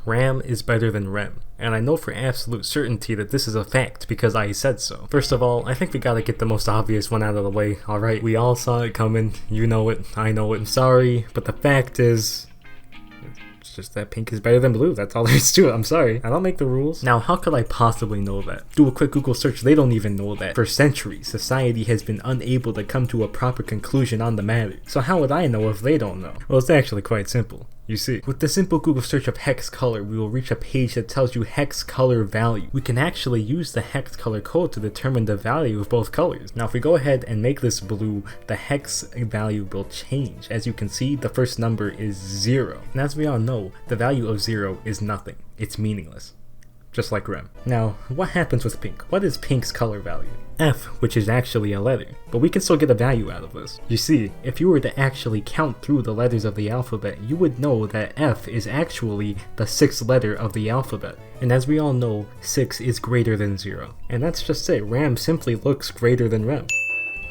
Ram is better than Rem, and I know for absolute certainty that this is a fact because I said so. First of all, I think we gotta get the most obvious one out of the way, alright? We all saw it coming, you know it, I know it, I'm sorry, but the fact is, it's just that pink is better than blue, that's all there is to it, I'm sorry. I don't make the rules. Now, how could I possibly know that? Do a quick Google search, they don't even know that. For centuries, society has been unable to come to a proper conclusion on the matter. So how would I know if they don't know? Well, it's actually quite simple. You see, with the simple Google search of hex color, we will reach a page that tells you hex color value. We can actually use the hex color code to determine the value of both colors. Now if we go ahead and make this blue, the hex value will change. As you can see, the first number is 0. And as we all know, the value of 0 is nothing. It's meaningless. Just like Rem. Now, what happens with pink? What is pink's color value? F, which is actually a letter, but we can still get a value out of this. You see, if you were to actually count through the letters of the alphabet, you would know that F is actually the 6th letter of the alphabet. And as we all know, 6 is greater than 0. And that's just it, Ram simply looks greater than Rem,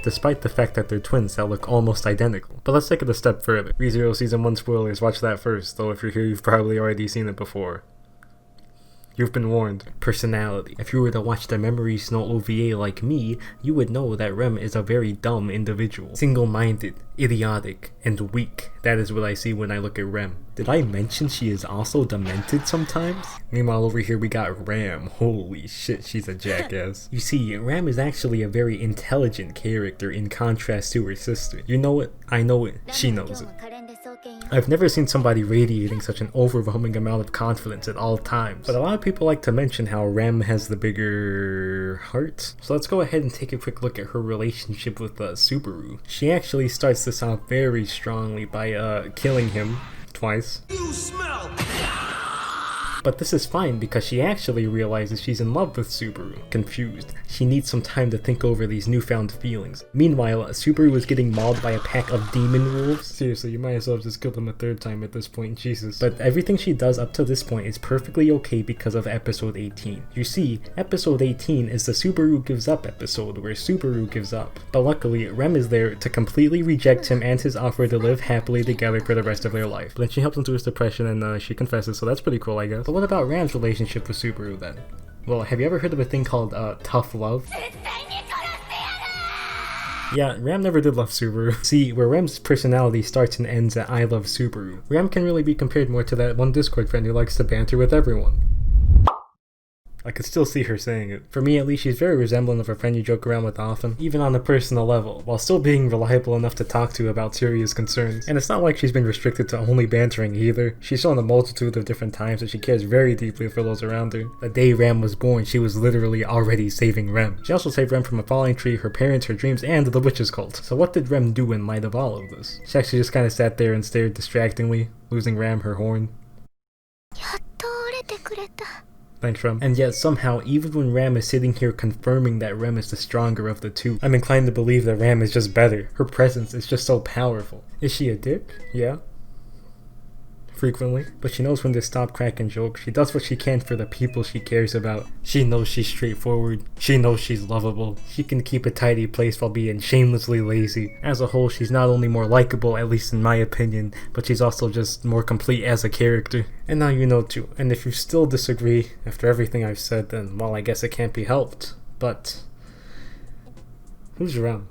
despite the fact that they're twins that look almost identical. But let's take it a step further. ReZero Season 1 spoilers, watch that first, though if you're here you've probably already seen it before. You've been warned. Personality. If you were to watch the Memory Snow OVA like me, you would know that Rem is a very dumb individual. Single-minded, idiotic, and weak. That is what I see when I look at Rem. Did I mention she is also demented sometimes? Meanwhile over here we got Ram. Holy shit, she's a jackass. You see, Ram is actually a very intelligent character in contrast to her sister. You know it, I know it, she knows it. I've never seen somebody radiating such an overwhelming amount of confidence at all times, but a lot of people like to mention how Rem has the bigger heart. So let's go ahead and take a quick look at her relationship with Subaru. She actually starts this off very strongly by killing him twice. You smell! But this is fine because she actually realizes she's in love with Subaru. Confused. She needs some time to think over these newfound feelings. Meanwhile, Subaru is getting mauled by a pack of demon wolves. Seriously, you might as well have just killed them a 3rd time at this point, Jesus. But everything she does up to this point is perfectly okay because of episode 18. You see, episode 18 is the Subaru gives up episode where Subaru gives up. But luckily, Rem is there to completely reject him and his offer to live happily together for the rest of their life. But then she helps him through his depression and she confesses, so that's pretty cool, I guess. But what about Ram's relationship with Subaru then? Well, have you ever heard of a thing called tough love? Yeah, Ram never did love Subaru. See, where Ram's personality starts and ends at I love Subaru, Ram can really be compared more to that one Discord friend who likes to banter with everyone. I could still see her saying it. For me at least, she's very resemblant of a friend you joke around with often, even on a personal level, while still being reliable enough to talk to about serious concerns. And it's not like she's been restricted to only bantering either. She's shown a multitude of different times that she cares very deeply for those around her. The day Ram was born, she was literally already saving Rem. She also saved Rem from a falling tree, her parents, her dreams, and the witch's cult. So what did Rem do in light of all of this? She actually just kind of sat there and stared distractingly, losing Ram her horn. Thanks, Rem. And yet somehow, even when Ram is sitting here confirming that Rem is the stronger of the two, I'm inclined to believe that Ram is just better. Her presence is just so powerful. Is she a dick? Yeah. Frequently. But she knows when to stop cracking jokes. She does what she can for the people she cares about. She knows she's straightforward. She knows she's lovable. She can keep a tidy place while being shamelessly lazy. As a whole, she's not only more likable, at least in my opinion, but she's also just more complete as a character. And now you know too. And if you still disagree after everything I've said, then well, I guess it can't be helped. But who's around?